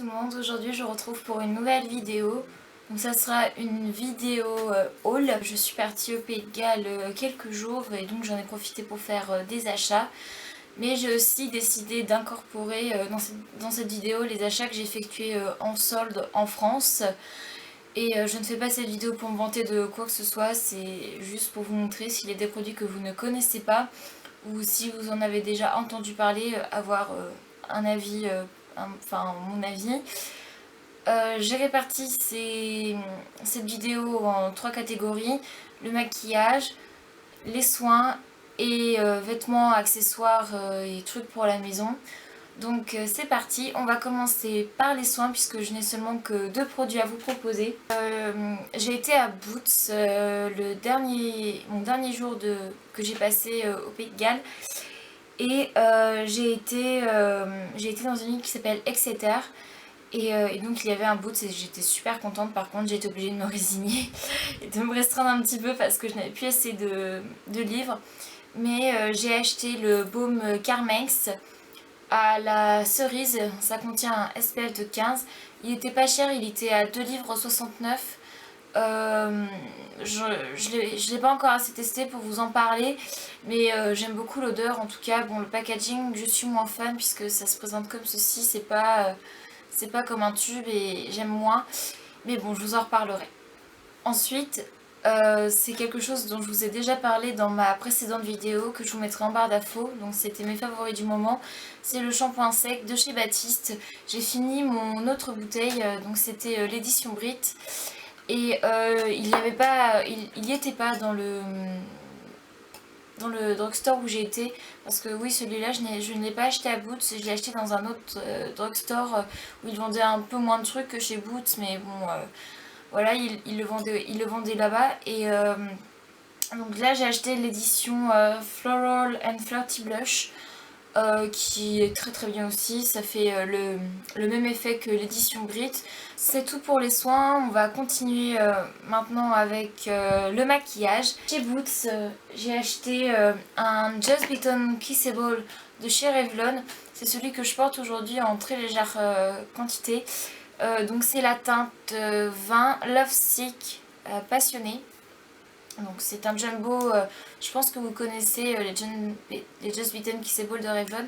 le monde, aujourd'hui je vous retrouve pour une nouvelle vidéo. Donc ça sera une vidéo haul. Je suis partie au Pays de Galles quelques jours et donc j'en ai profité pour faire des achats. Mais j'ai aussi décidé d'incorporer dans cette vidéo les achats que j'ai effectués en solde en France. Et je ne fais pas cette vidéo pour me vanter de quoi que ce soit, c'est juste pour vous montrer s'il y a des produits que vous ne connaissez pas ou si vous en avez déjà entendu parler, avoir un avis, mon avis. J'ai réparti cette vidéo en 3 catégories: le maquillage, les soins et vêtements, accessoires et trucs pour la maison. Donc c'est parti, on va commencer par les soins puisque je n'ai seulement que 2 produits à vous proposer. J'ai été à Boots mon dernier jour que j'ai passé au Pays de Galles. Et j'ai été dans une ville qui s'appelle Exeter. Et donc il y avait un Boots et j'étais super contente. Par contre j'ai été obligée de me résigner et de me restreindre un petit peu parce que je n'avais plus assez de livres. Mais j'ai acheté le baume Carmex à la cerise, ça contient un SPF de 15. Il était pas cher, il était à 2 livres 69. Je l'ai pas encore assez testé pour vous en parler, mais j'aime beaucoup l'odeur. En tout cas, bon, le packaging, je suis moins fan puisque ça se présente comme ceci, c'est pas comme un tube et j'aime moins. Mais bon, je vous en reparlerai. Ensuite, c'est quelque chose dont je vous ai déjà parlé dans ma précédente vidéo que je vous mettrai en barre d'infos, donc c'était mes favoris du moment. C'est le shampoing sec de chez Baptiste. J'ai fini mon autre bouteille, donc c'était l'édition Brit. Et il y était pas dans le drugstore où j'ai été, parce que oui, celui-là je ne l'ai pas acheté à Boots, je l'ai acheté dans un autre drugstore où ils vendaient un peu moins de trucs que chez Boots, mais bon, voilà, ils le vendaient là-bas. Et donc là j'ai acheté l'édition Floral and Flirty Blush, qui est très très bien aussi. Ça fait le même effet que l'édition Brit. C'est tout pour les soins. On va continuer maintenant avec le maquillage. Chez Boots, j'ai acheté un Just Beaten Kissable de chez Revlon. C'est celui que je porte aujourd'hui en très légère quantité. Donc c'est la teinte 20 Love Sick Passionné. Donc c'est un jumbo, je pense que vous connaissez les Just Beaten Kissable de Revlon.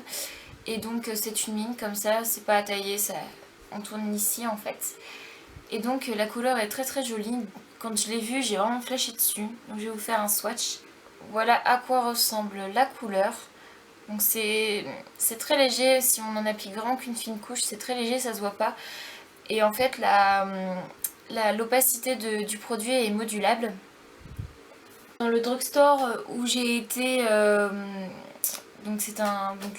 Et donc c'est une mine comme ça, c'est pas à tailler, on tourne ici en fait. Et donc la couleur est très très jolie. Quand je l'ai vue, j'ai vraiment flashé dessus. Donc je vais vous faire un swatch. Voilà à quoi ressemble la couleur. Donc c'est très léger, si on en applique vraiment qu'une fine couche, c'est très léger, ça se voit pas. Et en fait l'opacité du produit est modulable. Dans le drugstore où j'ai été, donc c'est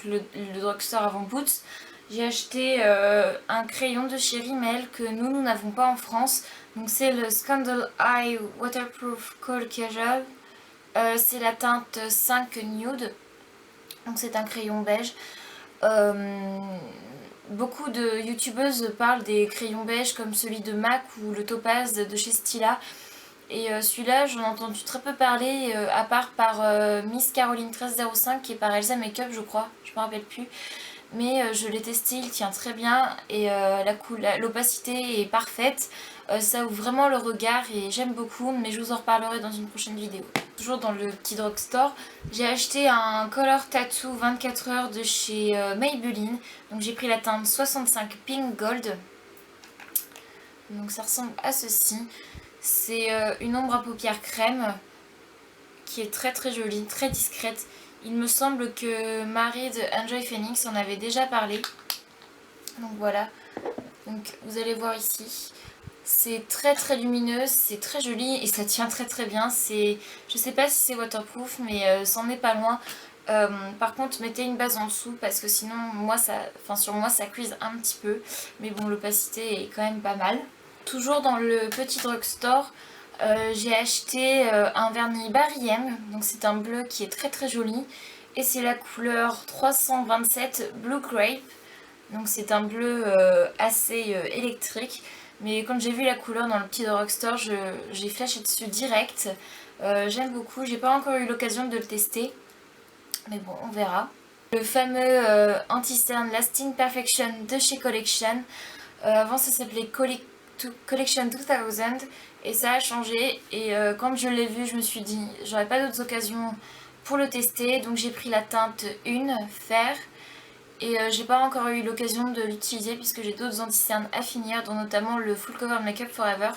le drugstore avant Boots, j'ai acheté un crayon de chez Rimmel que nous n'avons pas en France. Donc c'est le Scandal Eye Waterproof Cold Casual. C'est la teinte 5 Nude. Donc c'est un crayon beige. Beaucoup de youtubeuses parlent des crayons beige comme celui de MAC ou le Topaz de chez Stila. Et celui-là, j'en ai entendu très peu parler, à part par Miss Caroline 1305 qui est par Elsa Makeup, je crois, je me rappelle plus. Mais je l'ai testé, il tient très bien et l'opacité est parfaite. Ça ouvre vraiment le regard et j'aime beaucoup, mais je vous en reparlerai dans une prochaine vidéo. Toujours dans le petit drugstore, j'ai acheté un Color Tattoo 24 heures de chez Maybelline. Donc j'ai pris la teinte 65 Pink Gold. Donc ça ressemble à ceci. C'est une ombre à paupières crème qui est très très jolie, très discrète. Il me semble que Marie de Enjoy Phoenix en avait déjà parlé. Donc voilà. Donc vous allez voir ici. C'est très très lumineux, c'est très joli et ça tient très très bien. Je sais pas si c'est waterproof, mais c'en est pas loin. Par contre mettez une base en dessous parce que sinon sur moi ça cuise un petit peu. Mais bon, l'opacité est quand même pas mal. Toujours dans le petit drugstore, j'ai acheté un vernis Barry M. Donc c'est un bleu qui est très très joli. Et c'est la couleur 327 Blue Grape. Donc c'est un bleu assez électrique. Mais quand j'ai vu la couleur dans le petit drugstore, j'ai flashé dessus direct. J'aime beaucoup, j'ai pas encore eu l'occasion de le tester. Mais bon, on verra. Le fameux anti-cerne Lasting Perfection de chez Collection. Avant ça s'appelait Collection 2000 et ça a changé. Et quand je l'ai vu, je me suis dit j'aurais pas d'autres occasions pour le tester. Donc j'ai pris la teinte 1 fer. Et j'ai pas encore eu l'occasion de l'utiliser puisque j'ai d'autres anti-cernes à finir, dont notamment le Full Cover Makeup Forever.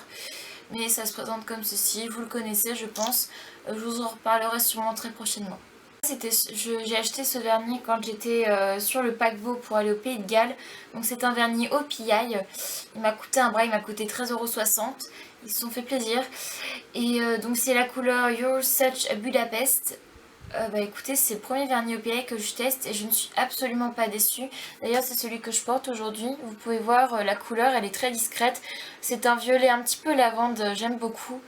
Mais ça se présente comme ceci, vous le connaissez je pense, je vous en reparlerai sûrement très prochainement. J'ai acheté ce vernis quand j'étais sur le paquebot pour aller au Pays de Galles. Donc c'est un vernis au pillaille, il m'a coûté un bras, il m'a coûté 13,60 €, ils se sont fait plaisir. Et donc c'est la couleur You're Such a Budapest. Bah écoutez, c'est le premier vernis au pillaille que je teste et je ne suis absolument pas déçue. D'ailleurs c'est celui que je porte aujourd'hui. Vous pouvez voir la couleur, elle est très discrète. C'est un violet un petit peu lavande, j'aime beaucoup.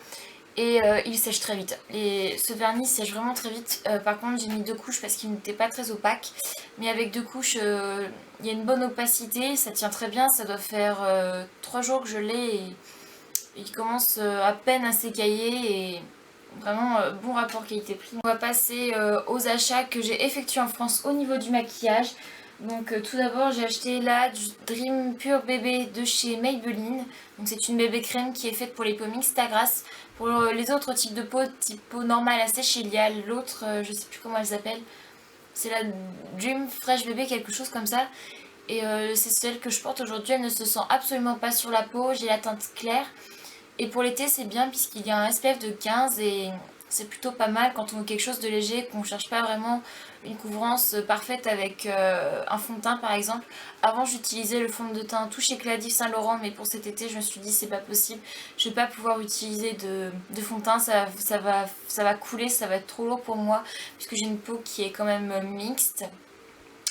Et il sèche très vite. Et ce vernis sèche vraiment très vite. Par contre j'ai mis 2 couches parce qu'il n'était pas très opaque. Mais avec 2 couches, il y a une bonne opacité, ça tient très bien. Ça doit faire 3 jours que je l'ai et il commence à peine à s'écailler. Et vraiment bon rapport qualité-prix. On va passer aux achats que j'ai effectués en France au niveau du maquillage. Donc tout d'abord j'ai acheté la Dream Pure Bébé de chez Maybelline. Donc c'est une bébé crème qui est faite pour les peaux mixtes à grasse. Pour les autres types de peau, type peau normale à sécher, il y a l'autre, je sais plus comment elle s'appelle. C'est la Dream Fresh Bébé, quelque chose comme ça. Et c'est celle que je porte aujourd'hui, elle ne se sent absolument pas sur la peau, j'ai la teinte claire. Et pour l'été c'est bien puisqu'il y a un SPF de 15 et c'est plutôt pas mal quand on veut quelque chose de léger, qu'on ne cherche pas vraiment une couvrance parfaite avec un fond de teint par exemple. Avant j'utilisais le fond de teint Touche Éclat d'Yves Saint Laurent, mais pour cet été je me suis dit c'est pas possible, je vais pas pouvoir utiliser de fond de teint, ça va couler, ça va être trop lourd pour moi puisque j'ai une peau qui est quand même mixte,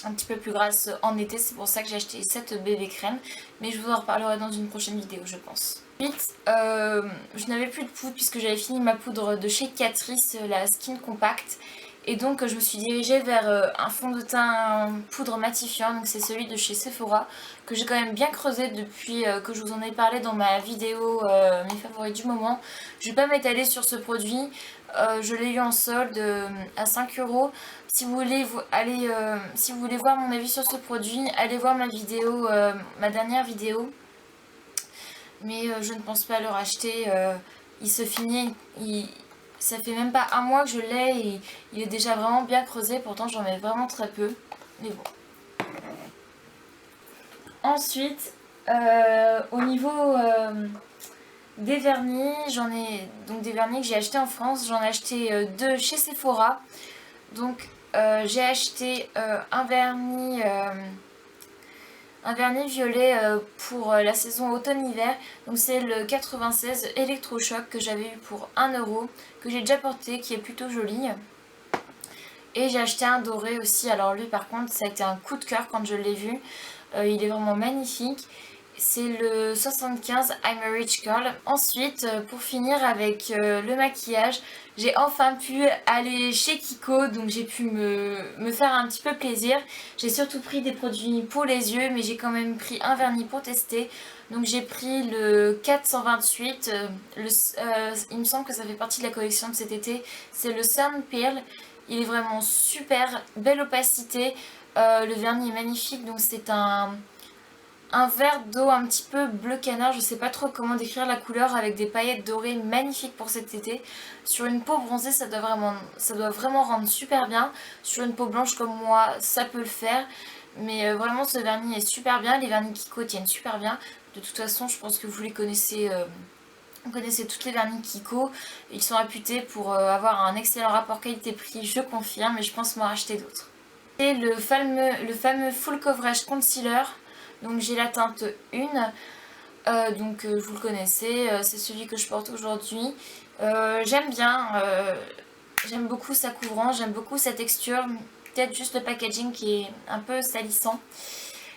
un petit peu plus grasse en été. C'est pour ça que j'ai acheté cette bébé crème, mais je vous en reparlerai dans une prochaine vidéo je pense. Ensuite, je n'avais plus de poudre puisque j'avais fini ma poudre de chez Catrice, la Skin Compact. Et donc je me suis dirigée vers un fond de teint poudre matifiant, donc c'est celui de chez Sephora, que j'ai quand même bien creusé depuis que je vous en ai parlé dans ma vidéo mes favoris du moment. Je ne vais pas m'étaler sur ce produit, je l'ai eu en solde à 5 €. Si vous voulez si vous voulez voir mon avis sur ce produit, allez voir ma vidéo, ma dernière vidéo. Mais je ne pense pas le racheter, il se finit, ça fait même pas un mois que je l'ai et il est déjà vraiment bien creusé, pourtant j'en mets vraiment très peu, mais bon. Ensuite, au niveau des vernis, j'en ai donc des vernis que j'ai acheté en France, j'en ai acheté 2 chez Sephora. Donc j'ai acheté un vernis violet pour la saison automne-hiver. Donc c'est le 96 Electrochoc que j'avais eu pour 1 €, que j'ai déjà porté, qui est plutôt joli. Et j'ai acheté un doré aussi. Alors lui par contre ça a été un coup de cœur quand je l'ai vu. Il est vraiment magnifique. C'est le 75 I'm a Rich Girl. Ensuite, pour finir avec le maquillage, j'ai enfin pu aller chez Kiko, donc j'ai pu me faire un petit peu plaisir. J'ai surtout pris des produits pour les yeux, mais j'ai quand même pris un vernis pour tester. Donc j'ai pris le 428, il me semble que ça fait partie de la collection de cet été. C'est le Sun Pearl, il est vraiment super, belle opacité. Le vernis est magnifique, donc c'est un vert d'eau un petit peu bleu canard, je sais pas trop comment décrire la couleur, avec des paillettes dorées magnifiques pour cet été. Sur une peau bronzée ça doit vraiment rendre super bien. Sur une peau blanche comme moi ça peut le faire. Mais vraiment ce vernis est super bien, les vernis Kiko tiennent super bien. De toute façon je pense que vous les connaissez, vous connaissez toutes les vernis Kiko. Ils sont réputés pour avoir un excellent rapport qualité-prix, je confirme, et je pense m'en racheter d'autres. Et le fameux Full Coverage Concealer. Donc j'ai la teinte 1, donc vous le connaissez, c'est celui que je porte aujourd'hui. J'aime bien, j'aime beaucoup sa couvrance, j'aime beaucoup sa texture, peut-être juste le packaging qui est un peu salissant.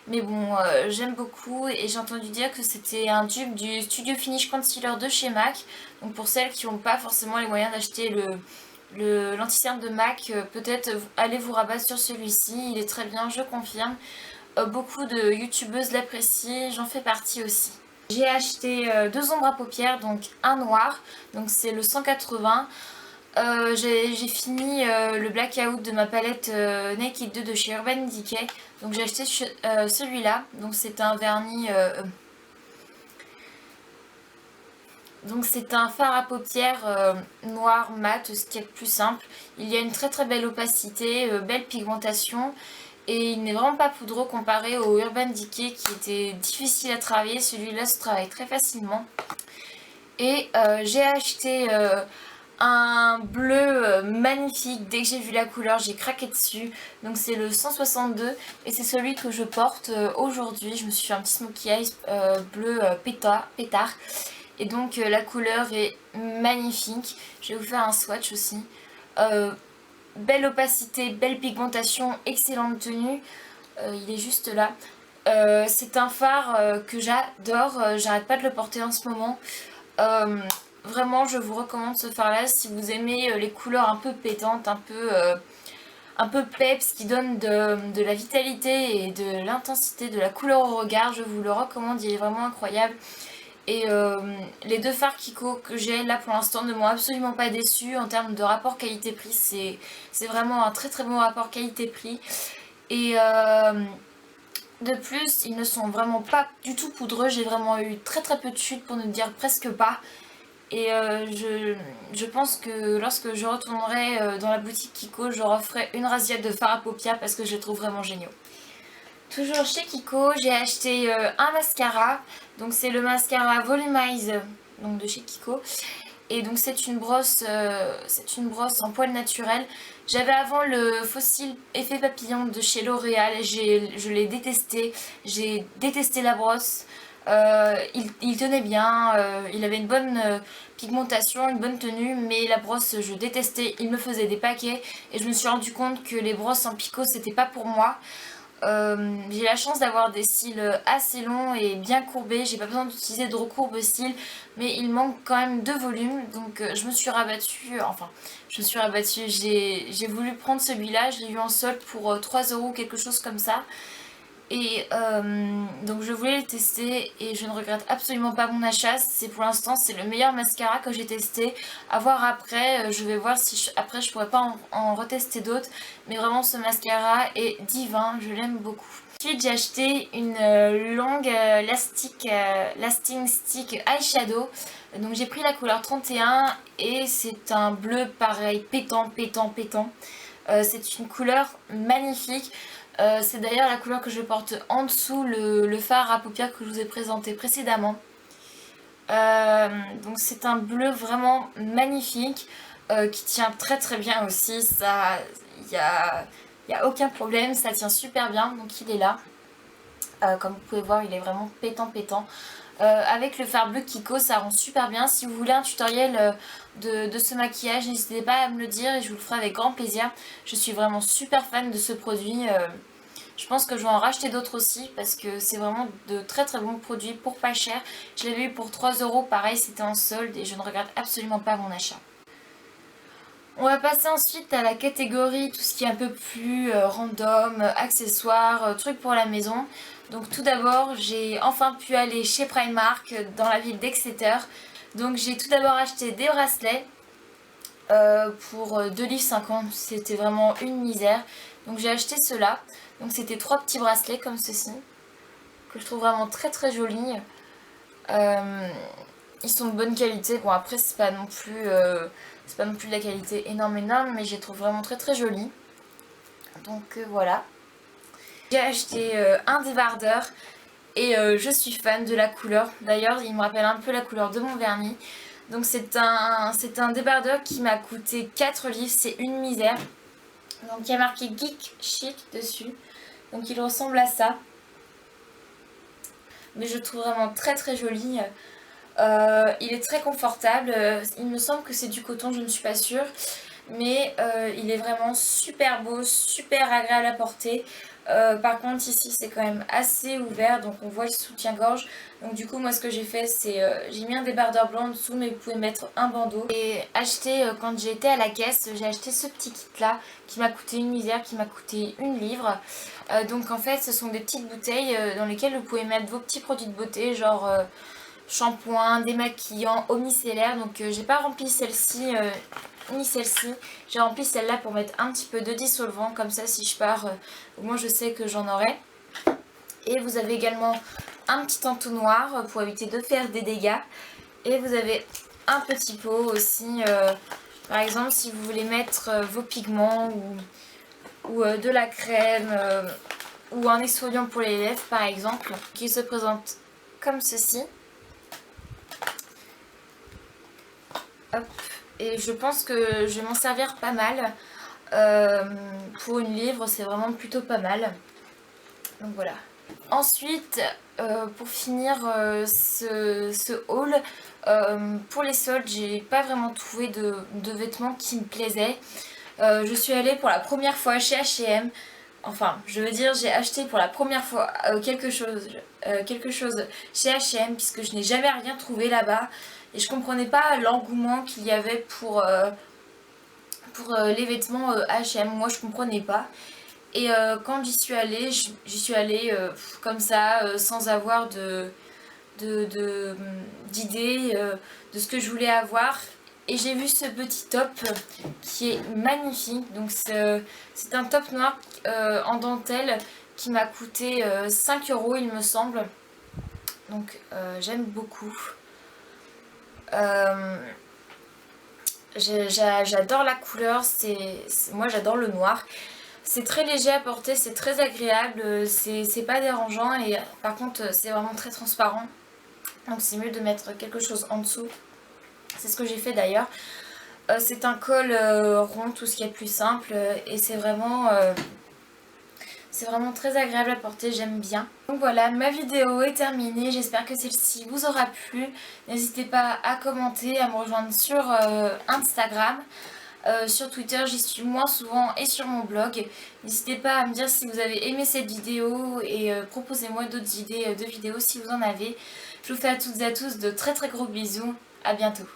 Mais bon, j'aime beaucoup et j'ai entendu dire que c'était un dupe du Studio Finish Concealer de chez MAC. Donc pour celles qui n'ont pas forcément les moyens d'acheter l'anti-cerne de MAC, peut-être allez vous rabattre sur celui-ci, il est très bien, je confirme. Beaucoup de youtubeuses l'apprécient, j'en fais partie aussi. J'ai acheté 2 ombres à paupières, donc un noir, donc c'est le 180. J'ai fini le blackout de ma palette Naked 2 de chez Urban Decay, donc j'ai acheté celui-là. Donc c'est un vernis Donc c'est un fard à paupières noir mat, ce qui est le plus simple. Il y a une très très belle opacité, belle pigmentation. Et il n'est vraiment pas poudreux comparé au Urban Decay qui était difficile à travailler. Celui-là se travaille très facilement. Et j'ai acheté un bleu magnifique. Dès que j'ai vu la couleur, j'ai craqué dessus. Donc c'est le 162 et c'est celui que je porte aujourd'hui. Je me suis fait un petit smokey eyes bleu pétard. Et donc la couleur est magnifique. Je vais vous faire un swatch aussi. Belle opacité, belle pigmentation, excellente tenue. Il est juste là. C'est un fard que j'adore. J'arrête pas de le porter en ce moment. Vraiment, je vous recommande ce fard là si vous aimez les couleurs un peu pétantes, un peu peps, qui donnent de la vitalité et de l'intensité, de la couleur au regard. Je vous le recommande, il est vraiment incroyable. Et les deux fards Kiko que j'ai là pour l'instant ne m'ont absolument pas déçu en termes de rapport qualité-prix. C'est vraiment un très très bon rapport qualité-prix. Et de plus, ils ne sont vraiment pas du tout poudreux. J'ai vraiment eu très très peu de chutes, pour ne dire presque pas. Et je pense que lorsque je retournerai dans la boutique Kiko, je referai une rasiette de fard à paupières parce que je les trouve vraiment géniaux. Toujours chez Kiko, j'ai acheté un mascara. Donc c'est le mascara Volumize, donc de chez Kiko. Et donc c'est une brosse en poil naturel. J'avais avant le Fossil Effet Papillon de chez L'Oréal et je l'ai détesté. J'ai détesté la brosse. Il tenait bien, il avait une bonne pigmentation, une bonne tenue, mais la brosse je détestais, il me faisait des paquets et je me suis rendu compte que les brosses en picot c'était pas pour moi. J'ai la chance d'avoir des cils assez longs et bien courbés, j'ai pas besoin d'utiliser de recourbe-cils, mais il manque quand même de volume, donc je me suis rabattue, j'ai voulu prendre celui-là, je l'ai eu en solde pour 3 € ou quelque chose comme ça. Et donc je voulais le tester et je ne regrette absolument pas mon achat. C'est pour l'instant c'est le meilleur mascara que j'ai testé. À voir après, je vais voir si après je pourrais pas en retester d'autres. Mais vraiment ce mascara est divin, je l'aime beaucoup. Ensuite j'ai acheté une longue lasting stick eyeshadow. Donc j'ai pris la couleur 31 et c'est un bleu pareil, pétant. C'est une couleur magnifique. C'est d'ailleurs la couleur que je porte en dessous le fard à paupières que je vous ai présenté précédemment. Donc c'est un bleu vraiment magnifique qui tient très très bien aussi. Il y a aucun problème, ça tient super bien. Donc il est là. Comme vous pouvez voir, il est vraiment pétant. Avec le fard bleu Kiko, ça rend super bien. Si vous voulez un tutoriel de ce maquillage, n'hésitez pas à me le dire et je vous le ferai avec grand plaisir. Je suis vraiment super fan de ce produit. Je pense que je vais en racheter d'autres aussi parce que c'est vraiment de très très bons produits pour pas cher. Je l'avais eu pour 3 €, pareil c'était en solde et je ne regrette absolument pas mon achat. On va passer ensuite à la catégorie tout ce qui est un peu plus random, accessoires, trucs pour la maison. Donc tout d'abord j'ai enfin pu aller chez Primark dans la ville d'Exeter. Donc j'ai tout d'abord acheté des bracelets pour 2,50 livres, c'était vraiment une misère. Donc j'ai acheté cela. Donc c'était 3 petits bracelets comme ceci, que je trouve vraiment très très jolis. Ils sont de bonne qualité. Bon après c'est pas non plus de la qualité énorme, mais je les trouve vraiment très très jolis. Donc voilà. J'ai acheté un débardeur et je suis fan de la couleur. D'ailleurs il me rappelle un peu la couleur de mon vernis. Donc c'est un débardeur qui m'a coûté 4 livres, c'est une misère. Donc il y a marqué Geek Chic dessus. Donc il ressemble à ça. Mais je le trouve vraiment très très joli. Il est très confortable. Il me semble que c'est du coton, je ne suis pas sûre. Mais il est vraiment super beau, super agréable à porter. Par contre ici c'est quand même assez ouvert, donc on voit le soutien-gorge. Donc du coup moi ce que j'ai fait c'est j'ai mis un débardeur blanc en dessous, mais vous pouvez mettre un bandeau. Et acheté quand j'ai été à la caisse, j'ai acheté ce petit kit là qui m'a coûté une misère, qui m'a coûté 1 livre. Donc en fait ce sont des petites bouteilles dans lesquelles vous pouvez mettre vos petits produits de beauté, genre shampoing, démaquillant, eau micellaire. Donc j'ai pas rempli celle-ci ni celle-ci, j'ai rempli celle-là pour mettre un petit peu de dissolvant, comme ça si je pars au moins je sais que j'en aurai. Et vous avez également un petit entonnoir pour éviter de faire des dégâts. Et vous avez un petit pot aussi, par exemple si vous voulez mettre vos pigments ou de la crème ou un exfoliant pour les lèvres par exemple, qui se présente comme ceci. Hop. Et je pense que je vais m'en servir pas mal. Pour une livre, c'est vraiment plutôt pas mal. Donc voilà. Ensuite, pour finir ce haul, pour les soldes, j'ai pas vraiment trouvé de vêtements qui me plaisaient. Je suis allée pour la première fois chez H&M. Enfin, je veux dire, j'ai acheté pour la première fois quelque chose chez H&M puisque je n'ai jamais rien trouvé là-bas. Et je comprenais pas l'engouement qu'il y avait pour les vêtements H&M. Moi, je comprenais pas. Et quand j'y suis allée comme ça, sans avoir d'idée de ce que je voulais avoir. Et j'ai vu ce petit top qui est magnifique. Donc c'est un top noir en dentelle qui m'a coûté 5 € il me semble. Donc j'aime beaucoup. J'adore la couleur, moi j'adore le noir. C'est très léger à porter, c'est très agréable, c'est pas dérangeant et par contre c'est vraiment très transparent. Donc c'est mieux de mettre quelque chose en dessous. C'est ce que j'ai fait d'ailleurs. C'est un col rond, tout ce qui est plus simple et c'est vraiment très agréable à porter, j'aime bien. Donc voilà, ma vidéo est terminée, j'espère que celle-ci vous aura plu. N'hésitez pas à commenter, à me rejoindre sur Instagram. Sur Twitter, j'y suis moins souvent et sur mon blog. N'hésitez pas à me dire si vous avez aimé cette vidéo et proposez-moi d'autres idées de vidéos si vous en avez. Je vous fais à toutes et à tous de très très gros bisous. À bientôt.